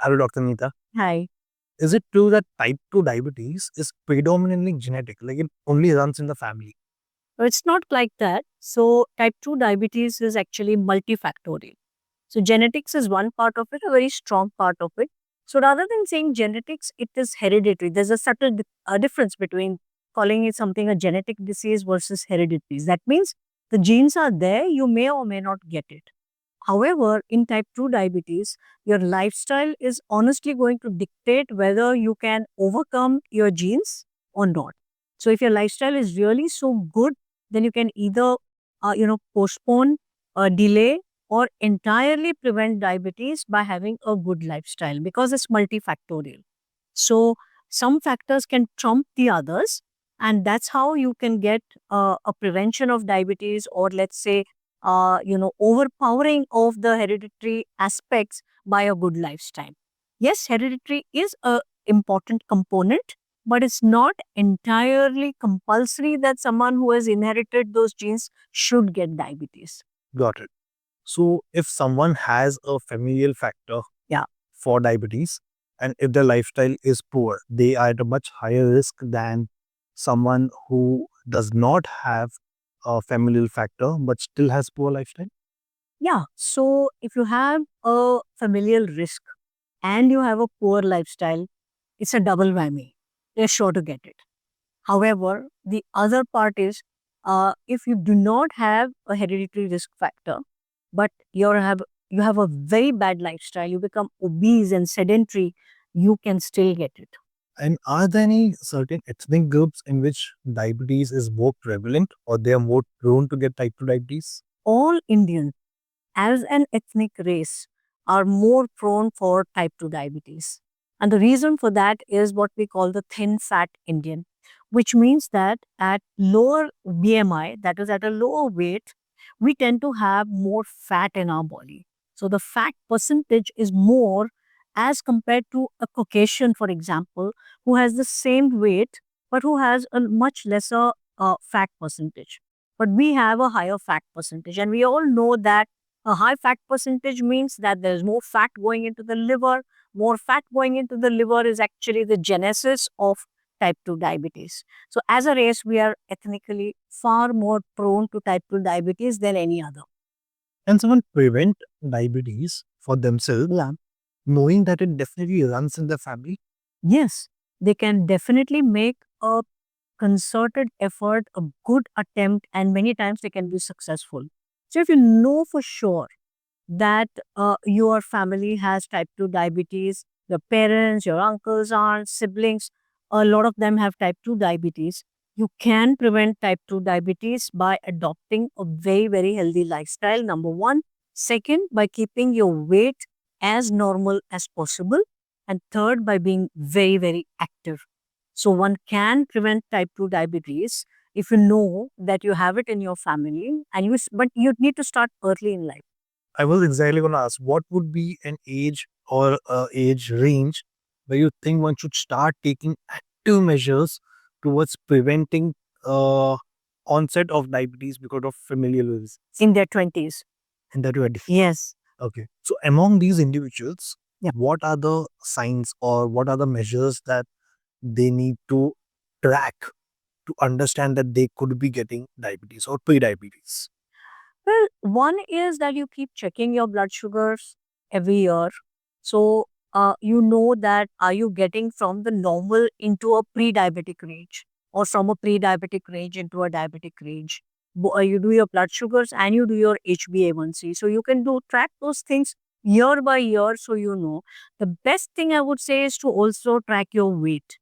Hello, Dr. Neeta. Hi. Is it true that type 2 diabetes is predominantly genetic, like it only runs in the family? It's not like that. So, type 2 diabetes is actually multifactorial. So, genetics is one part of it, a very strong part of it. So, rather than saying genetics, it is hereditary. There's a subtle difference between calling it something a genetic disease versus hereditary. That means the genes are there, you may or may not get it. However, in type 2 diabetes, your lifestyle is honestly going to dictate whether you can overcome your genes or not. So, if your lifestyle is really so good, then you can either, postpone, delay, or entirely prevent diabetes by having a good lifestyle because it's multifactorial. So, some factors can trump the others, and that's how you can get a prevention of diabetes, or let's say overpowering of the hereditary aspects by a good lifestyle. Yes, hereditary is a important component, but it's not entirely compulsory that someone who has inherited those genes should get diabetes. Got it. So, if someone has a familial factor Yeah. for diabetes and if their lifestyle is poor, they are at a much higher risk than someone who does not have a familial factor but still has poor lifestyle? Yeah. So if you have a familial risk and you have a poor lifestyle, it's a double whammy. You're sure to get it. However, the other part is if you do not have a hereditary risk factor, but you have a very bad lifestyle, you become obese and sedentary, you can still get it. And are there any certain ethnic groups in which diabetes is more prevalent or they are more prone to get type 2 diabetes? All Indians, as an ethnic race, are more prone for type 2 diabetes. And the reason for that is what we call the thin fat Indian, which means that at lower BMI, that is at a lower weight, we tend to have more fat in our body. So the fat percentage is more as compared to a Caucasian, for example, who has the same weight but who has a much lesser fat percentage. But we have a higher fat percentage, and we all know that a high fat percentage means that there's more fat going into the liver. More fat going into the liver is actually the genesis of type 2 diabetes. So, as a race, we are ethnically far more prone to type 2 diabetes than any other. Can someone prevent diabetes for themselves, Yeah. knowing that it definitely runs in the family? Yes, they can definitely make a concerted effort, a good attempt, and many times they can be successful. So, if you know for sure that your family has type 2 diabetes, your parents, your uncles, aunts, siblings, a lot of them have type 2 diabetes. You can prevent type 2 diabetes by adopting a very, very healthy lifestyle, number one. Second, by keeping your weight as normal as possible. And third, by being very, very active. So, one can prevent type 2 diabetes if you know that you have it in your family, and but you need to start early in life. I was exactly going to ask what would be an age or age range where you think one should start taking active measures towards preventing uh, onset of diabetes because of familial illness In their 20s. in the 20s. Yes. Okay. So among these individuals, Yeah. what are the signs or what are the measures that they need to track to understand that they could be getting diabetes or pre-diabetes? Well, one is that you keep checking your blood sugars every year. So, you know that are you getting from the normal into a pre-diabetic range or from a pre-diabetic range into a diabetic range. You do your blood sugars and you do your HbA1c. So, you can do track those things year by year so you know. The best thing I would say is to also track your weight.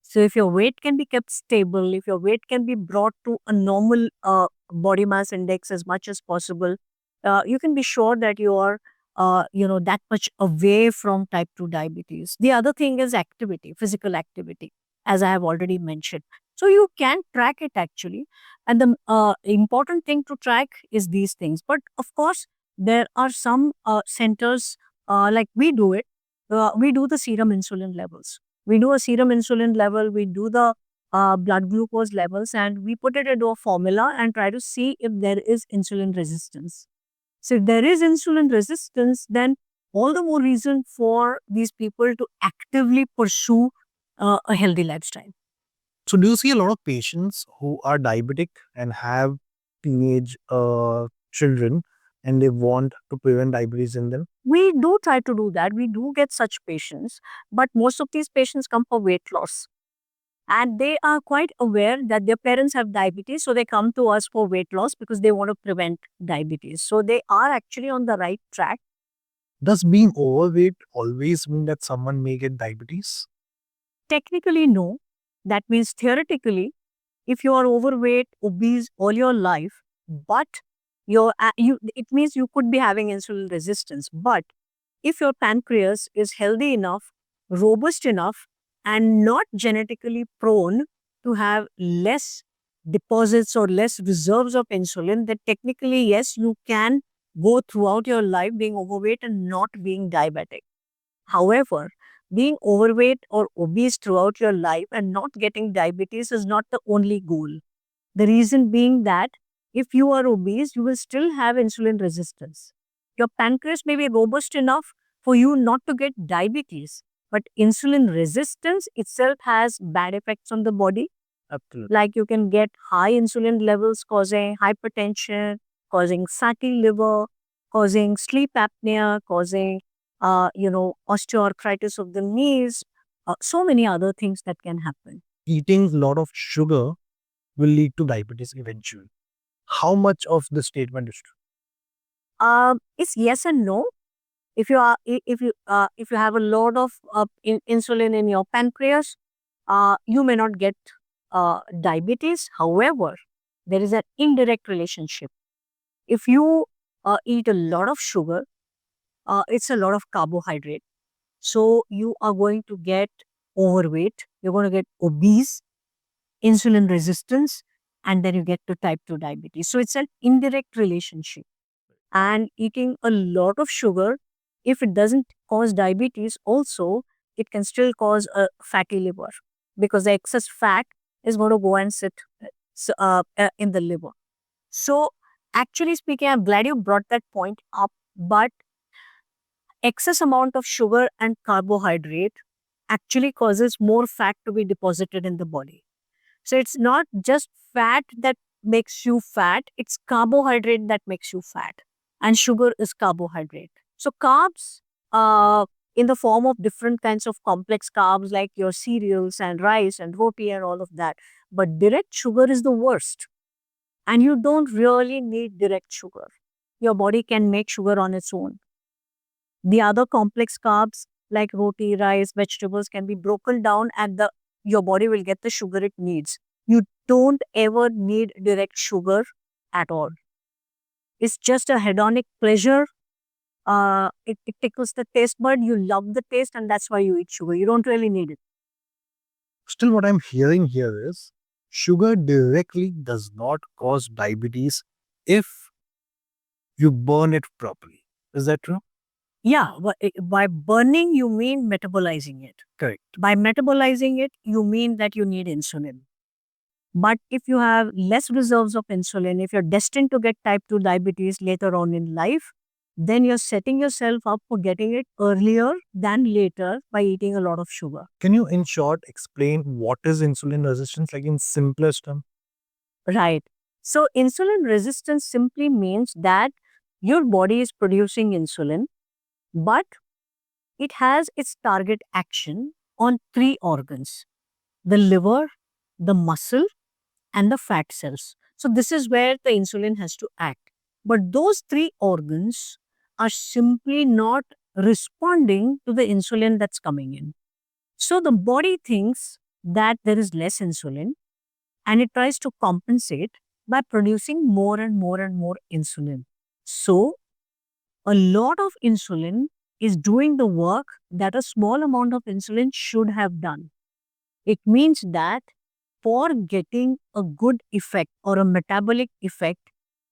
So if your weight can be kept stable, if your weight can be brought to a normal body mass index as much as possible, you can be sure that you are, that much away from type 2 diabetes. The other thing is activity, physical activity, as I have already mentioned. So you can track it actually. And the important thing to track is these things. But of course, there are some centers like we do it. We do the serum insulin levels. We do a serum insulin level, we do the blood glucose levels, and we put it into a formula and try to see if there is insulin resistance. So, if there is insulin resistance, then all the more reason for these people to actively pursue a healthy lifestyle. So, do you see a lot of patients who are diabetic and have teenage children and they want to prevent diabetes in them? We do try to do that. We do get such patients, but most of these patients come for weight loss. And they are quite aware that their parents have diabetes, so they come to us for weight loss because they want to prevent diabetes. So they are actually on the right track. Does being overweight always mean that someone may get diabetes? Technically, no. That means theoretically, if you are overweight, obese all your life, but it means you could be having insulin resistance. But if your pancreas is healthy enough, robust enough, and not genetically prone to have less deposits or less reserves of insulin, then technically, yes, you can go throughout your life being overweight and not being diabetic. However, being overweight or obese throughout your life and not getting diabetes is not the only goal. The reason being that if you are obese, you will still have insulin resistance. Your pancreas may be robust enough for you not to get diabetes, but insulin resistance itself has bad effects on the body. Absolutely. Like you can get high insulin levels causing hypertension, causing fatty liver, causing sleep apnea, causing osteoarthritis of the knees, so many other things that can happen. Eating a lot of sugar will lead to diabetes eventually. How much of the statement is true? It's yes and no. If you have a lot of insulin in your pancreas, you may not get diabetes. However, there is an indirect relationship. If you eat a lot of sugar, it's a lot of carbohydrate. So you are going to get overweight, you're going to get obese, insulin resistance, and then you get to type 2 diabetes. So it's an indirect relationship. And eating a lot of sugar, if it doesn't cause diabetes, also it can still cause a fatty liver because the excess fat is going to go and sit in the liver. So, actually speaking, I'm glad you brought that point up, but excess amount of sugar and carbohydrate actually causes more fat to be deposited in the body. So it's not just fat that makes you fat, it's carbohydrate that makes you fat. And sugar is carbohydrate. So carbs, in the form of different kinds of complex carbs like your cereals and rice and roti and all of that. But direct sugar is the worst. And you don't really need direct sugar. Your body can make sugar on its own. The other complex carbs like roti, rice, vegetables can be broken down and your body will get the sugar it needs. You don't ever need direct sugar at all. It's just a hedonic pleasure. It tickles the taste bud. You love the taste and that's why you eat sugar. You don't really need it. Still, what I'm hearing here is sugar directly does not cause diabetes if you burn it properly. Is that true? Yeah, by burning, you mean metabolizing it. Correct. By metabolizing it, you mean that you need insulin. But if you have less reserves of insulin, if you're destined to get type 2 diabetes later on in life, then you're setting yourself up for getting it earlier than later by eating a lot of sugar. Can you, in short, explain what is insulin resistance, like in simplest term? Right. So, insulin resistance simply means that your body is producing insulin, but it has its target action on 3 organs: the liver, the muscle, and the fat cells. So, this is where the insulin has to act. But those 3 organs are simply not responding to the insulin that's coming in. So, the body thinks that there is less insulin and it tries to compensate by producing more and more and more insulin. So, a lot of insulin is doing the work that a small amount of insulin should have done. It means that for getting a good effect or a metabolic effect,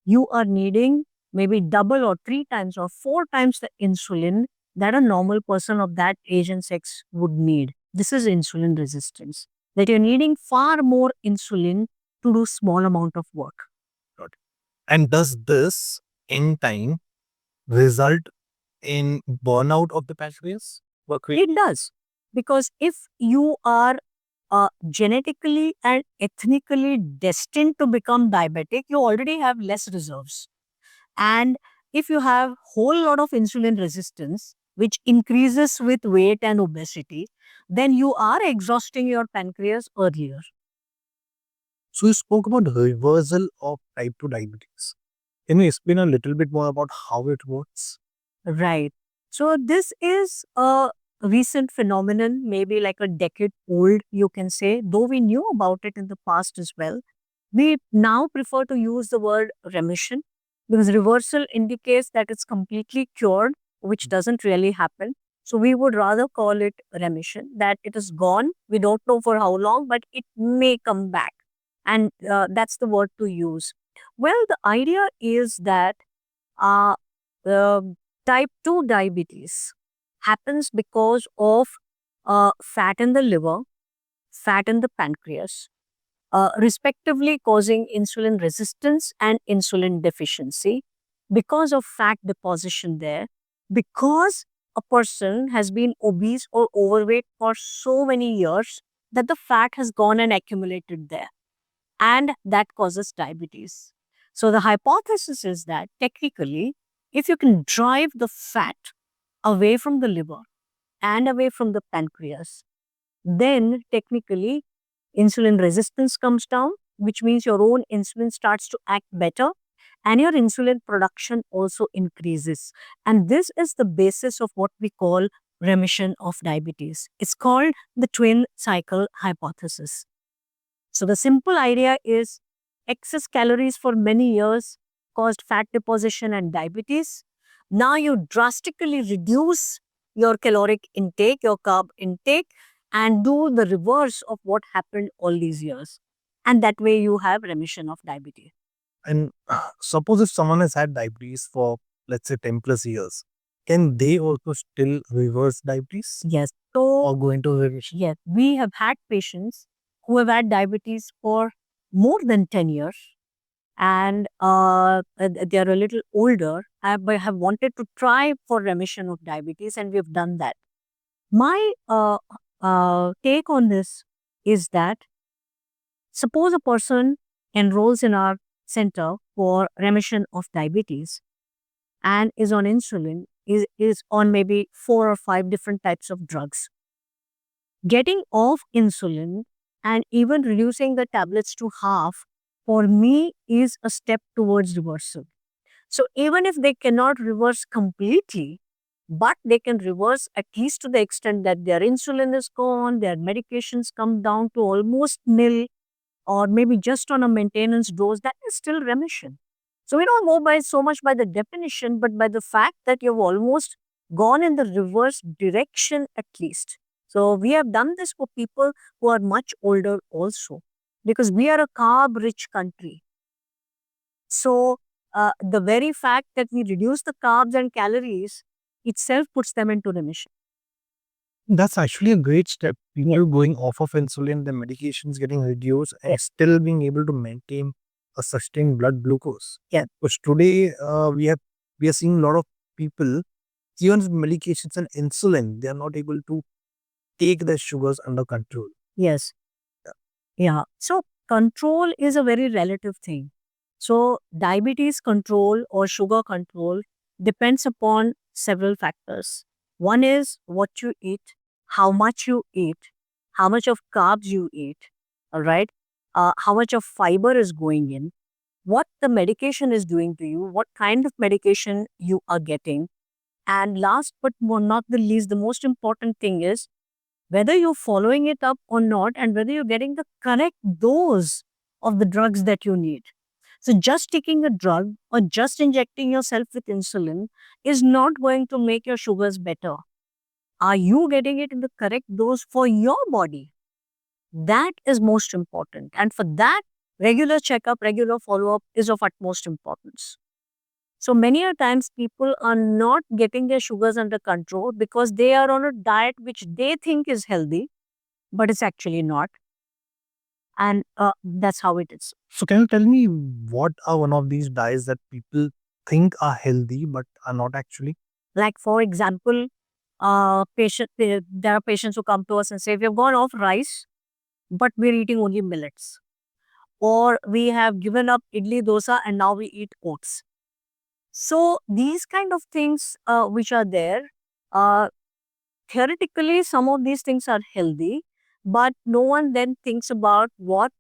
you are needing maybe double or 3 times or 4 times the insulin that a normal person of that age and sex would need. This is insulin resistance. That you're needing far more insulin to do small amount of work. And does this in time result in burnout of the pancreas? It does. Because if you are genetically and ethnically destined to become diabetic, you already have less reserves. And if you have whole lot of insulin resistance, which increases with weight and obesity, then you are exhausting your pancreas earlier. So you spoke about reversal of type 2 diabetes. Can you explain a little bit more about how it works? Right. So this is a recent phenomenon, maybe like a decade old, you can say, though we knew about it in the past as well. We now prefer to use the word remission because reversal indicates that it's completely cured, which doesn't really happen. So we would rather call it remission, that it is gone. We don't know for how long, but it may come back. And that's the word to use. Well, the idea is that uh, type 2 diabetes happens because of fat in the liver, fat in the pancreas, respectively causing insulin resistance and insulin deficiency because of fat deposition there, because a person has been obese or overweight for so many years that the fat has gone and accumulated there, and that causes diabetes. So the hypothesis is that technically, if you can drive the fat away from the liver and away from the pancreas, then technically insulin resistance comes down, which means your own insulin starts to act better and your insulin production also increases. And this is the basis of what we call remission of diabetes. It's called the twin cycle hypothesis. So the simple idea is excess calories for many years caused fat deposition and diabetes. Now you drastically reduce your caloric intake, your carb intake, and do the reverse of what happened all these years. And that way you have remission of diabetes. And suppose if someone has had diabetes for, let's say, 10 plus years, can they also still reverse diabetes Yes. So, or go into remission? yes, we have had patients who have had diabetes for more than 10 years and they are a little older, but have wanted to try for remission of diabetes, and we've done that. My take on this is that suppose a person enrolls in our center for remission of diabetes and is on insulin, is on maybe 4 or 5 different types of drugs. Getting off insulin and even reducing the tablets to half, for me, is a step towards reversal. So even if they cannot reverse completely, but they can reverse at least to the extent that their insulin is gone, their medications come down to almost nil, or maybe just on a maintenance dose, that is still remission. So we don't go by so much by the definition, but by the fact that you've almost gone in the reverse direction at least. So we have done this for people who are much older also, because we are a carb rich country. So the very fact that we reduce the carbs and calories itself puts them into remission. That's actually a great step. People going off of insulin, the medications getting reduced, and still being able to maintain a sustained blood glucose. Yeah. Because today we are seeing a lot of people, even with medications and insulin, they are not able to take their sugars under control. Yes. Yeah. So control is a very relative thing. So diabetes control or sugar control depends upon several factors. One is what you eat, how much you eat, how much of carbs you eat, all right? How much of fiber is going in, what the medication is doing to you, what kind of medication you are getting. And last but not the least, the most important thing is whether you're following it up or not, and whether you're getting the correct dose of the drugs that you need. So, just taking a drug or just injecting yourself with insulin is not going to make your sugars better. Are you getting it in the correct dose for your body? That is most important. And for that, regular checkup, regular follow up is of utmost importance. So many a times people are not getting their sugars under control because they are on a diet which they think is healthy, but it's actually not. And that's how it is. So can you tell me what are one of these diets that people think are healthy but are not actually? Like for example, there are patients who come to us and say, we have gone off rice, but we're eating only millets. Or we have given up idli dosa and now we eat oats. So these kind of things which are there, uh, theoretically, some of these things are healthy, but no one then thinks about what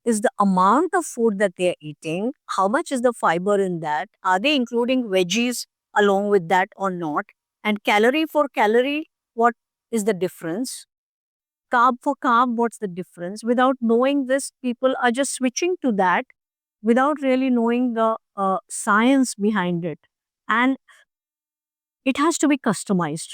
is the amount of food that they are eating, how much is the fiber in that, are they including veggies along with that or not, and calorie for calorie, what is the difference, carb for carb, what's the difference. Without knowing this, people are just switching to that without really knowing the science behind it. And it has to be customized.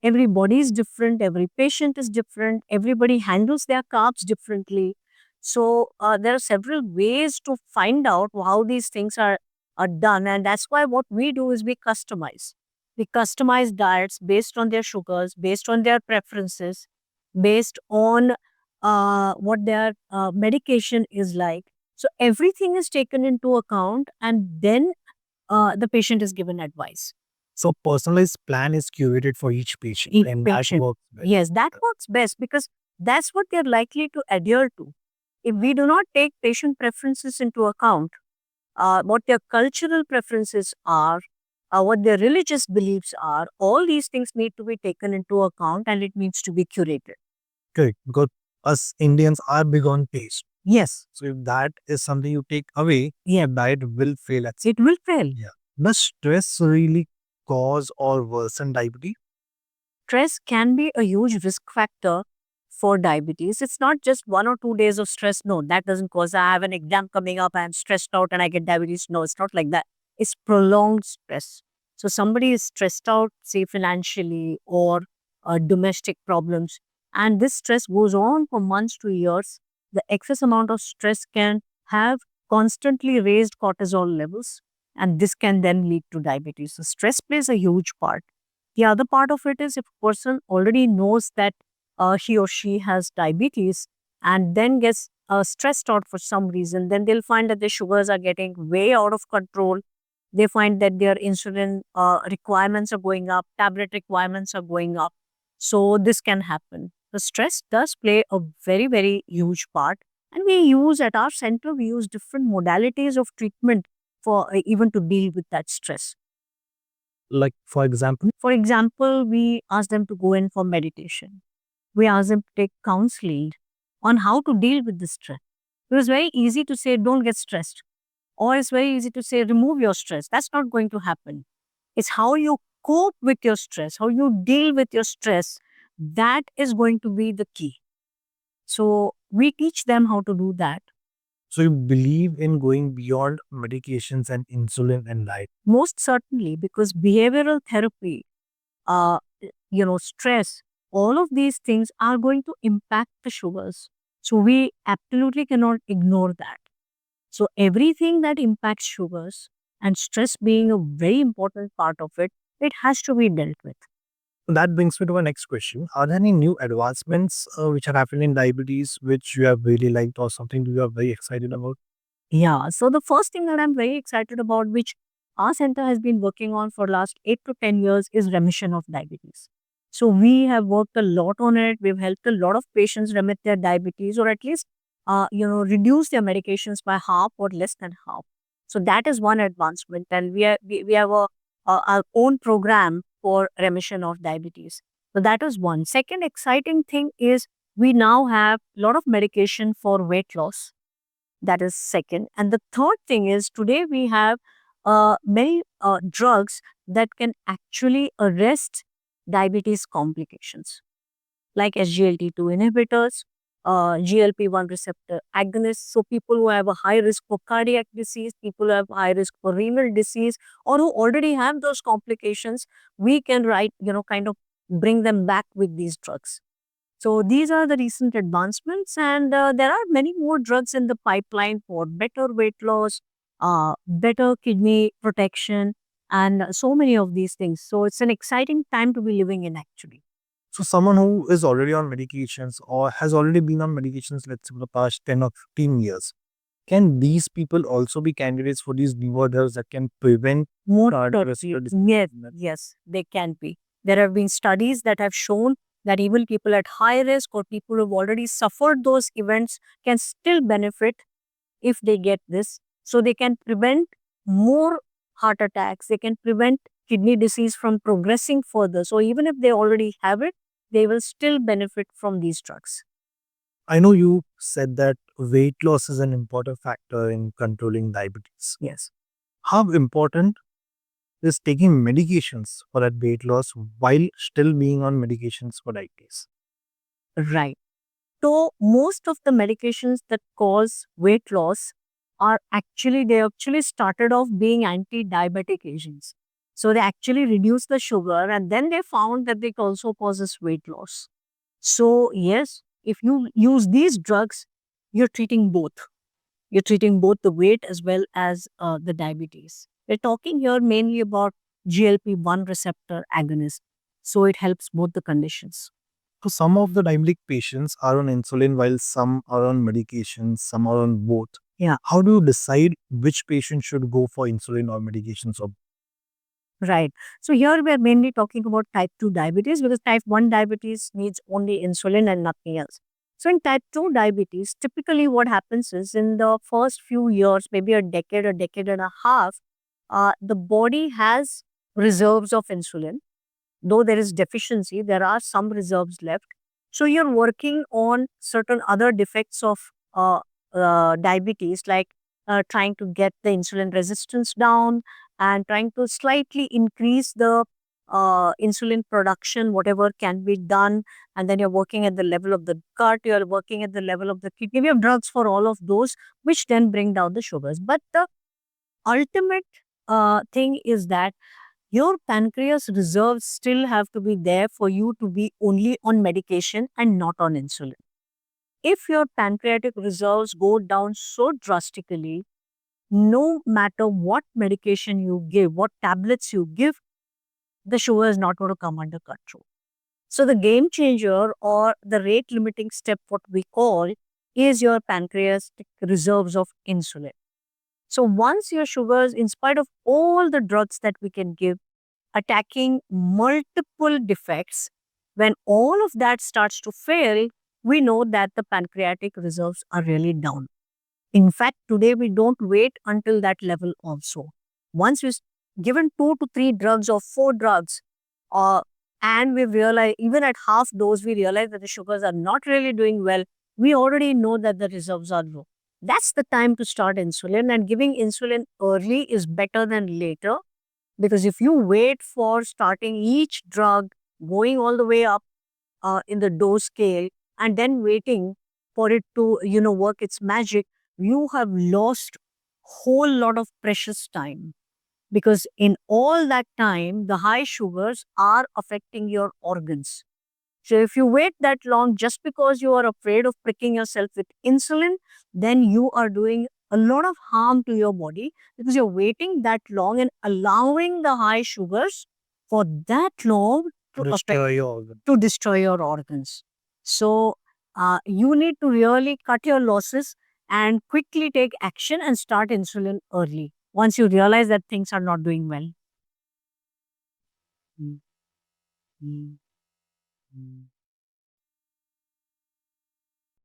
Every body is different, every patient is different, everybody handles their carbs differently. So there are several ways to find out how these things are done. And that's why what we do is we customize. We customize diets based on their sugars, based on their preferences, based on what their medication is like. So everything is taken into account and then the patient is given advice. So personalized plan is curated for each patient, Each and patient. that works best. Yes, that works best because that's what they're likely to adhere to. If we do not take patient preferences into account, what their cultural preferences are, what their religious beliefs are, all these things need to be taken into account and it needs to be curated. Correct, because us Indians are big on taste. Yes, So if that is something you take away, Yeah. diet will fail at. it will fail. Yeah. Does stress really cause or worsen diabetes? Stress can be a huge risk factor for diabetes. It's not just 1 or 2 days of stress. No, that doesn't cause. I have an exam coming up, I'm stressed out and I get diabetes. No, it's not like that. It's prolonged stress. So somebody is stressed out, say financially or domestic problems, and this stress goes on for months to years. The excess amount of stress can have constantly raised cortisol levels, and this can then lead to diabetes. So stress plays a huge part. The other part of it is if a person already knows that he or she has diabetes and then gets stressed out for some reason, then they'll find that their sugars are getting way out of control. They find that their insulin requirements are going up, tablet requirements are going up. So this can happen. The stress does play a very, very huge part. And we use at our center, we use different modalities of treatment for even to deal with that stress. Like, for example, For example, we ask them to go in for meditation. We ask them to take counseling on how to deal with the stress. It was very easy to say, don't get stressed. Or it's very easy to say, remove your stress. That's not going to happen. It's how you cope with your stress, how you deal with your stress. That is going to be the key. So we teach them how to do that. so you believe in going beyond medications and insulin and diet. Most certainly, because behavioral therapy, uh, stress, all of these things are going to impact the sugars. So we absolutely cannot ignore that. So everything that impacts sugars and stress being a very important part of it, it has to be dealt with. That brings me to my next question. Are there any new advancements which are happening in diabetes which you have really liked or something you are very excited about? Yeah. So the first thing that I'm very excited about, which our center has been working on for last 8 to 10 years, is remission of diabetes. So we have worked a lot on it. We've helped a lot of patients remit their diabetes or at least, reduce their medications by half or less than half. So that is one advancement. And we have our own program for remission of diabetes. So that is one. Second exciting thing is we now have a lot of medication for weight loss. That is second. And the third thing is today we have many drugs that can actually arrest diabetes complications, like SGLT2 inhibitors, GLP-1 receptor agonists. So people who have a high risk for cardiac disease, people who have high risk for renal disease, or who already have those complications, we can kind of bring them back with these drugs. So these are the recent advancements, and there are many more drugs in the pipeline for better weight loss, better kidney protection, and so many of these things. So it's an exciting time to be living in, actually. So someone who is already on medications or has already been on medications, let's say for the past 10 or 15 years, Can these people also be candidates for these newer drugs that can prevent More cardiovascular yes, disease? yes, they can be. There have been studies that have shown that even people at high risk or people who have already suffered those events can still benefit if they get this. So they can prevent more heart attacks, they can prevent kidney disease from progressing further. So even if they already have it, they will still benefit from these drugs. I know you said that weight loss is an important factor in controlling diabetes. Yes. How important is taking medications for that weight loss while still being on medications for diabetes? Right. So most of the medications that cause weight loss they actually started off being anti-diabetic agents. So they actually reduce the sugar and then they found that they also causes weight loss. So yes, if you use these drugs, you're treating both. You're treating both the weight as well as the diabetes. We're talking here mainly about GLP-1 receptor agonist. So it helps both the conditions. So some of the diabetic patients are on insulin while some are on medications, some are on both. Yeah. How do you decide which patient should go for insulin or medications? Or Right. So here we are mainly talking about type 2 diabetes because type 1 diabetes needs only insulin and nothing else. So in type 2 diabetes, typically what happens is in the first few years, maybe a decade and a half, the body has reserves of insulin. Though there is deficiency, there are some reserves left. So you're working on certain other defects of diabetes, like trying to get the insulin resistance down and trying to slightly increase the insulin production, whatever can be done. And then you're working at the level of the gut, you're working at the level of the kidney. We have drugs for all of those, which then bring down the sugars. But the ultimate thing is that your pancreas reserves still have to be there for you to be only on medication and not on insulin. If your pancreatic reserves go down so drastically, no matter what medication you give, what tablets you give, the sugar is not going to come under control. So, the game changer or the rate limiting step, what we call, is your pancreatic reserves of insulin. So, once your sugars, in spite of all the drugs that we can give, attacking multiple defects, when all of that starts to fail, we know that the pancreatic reserves are really down. In fact, today we don't wait until that level also. Once we've given 2 to 3 drugs or 4 drugs, uh, and we realize even at half dose, we realize that the sugars are not really doing well, we already know that the reserves are low. That's the time to start insulin, and giving insulin early is better than later because if you wait for starting each drug, going all the way up in the dose scale, and then waiting for it to, work its magic, you have lost whole lot of precious time. Because in all that time, the high sugars are affecting your organs. So if you wait that long just because you are afraid of pricking yourself with insulin, then you are doing a lot of harm to your body because you're waiting that long and allowing the high sugars for that long to destroy your organ. to destroy your organs. So you need to really cut your losses and quickly take action and start insulin early once you realize that things are not doing well. Mm, mm, mm.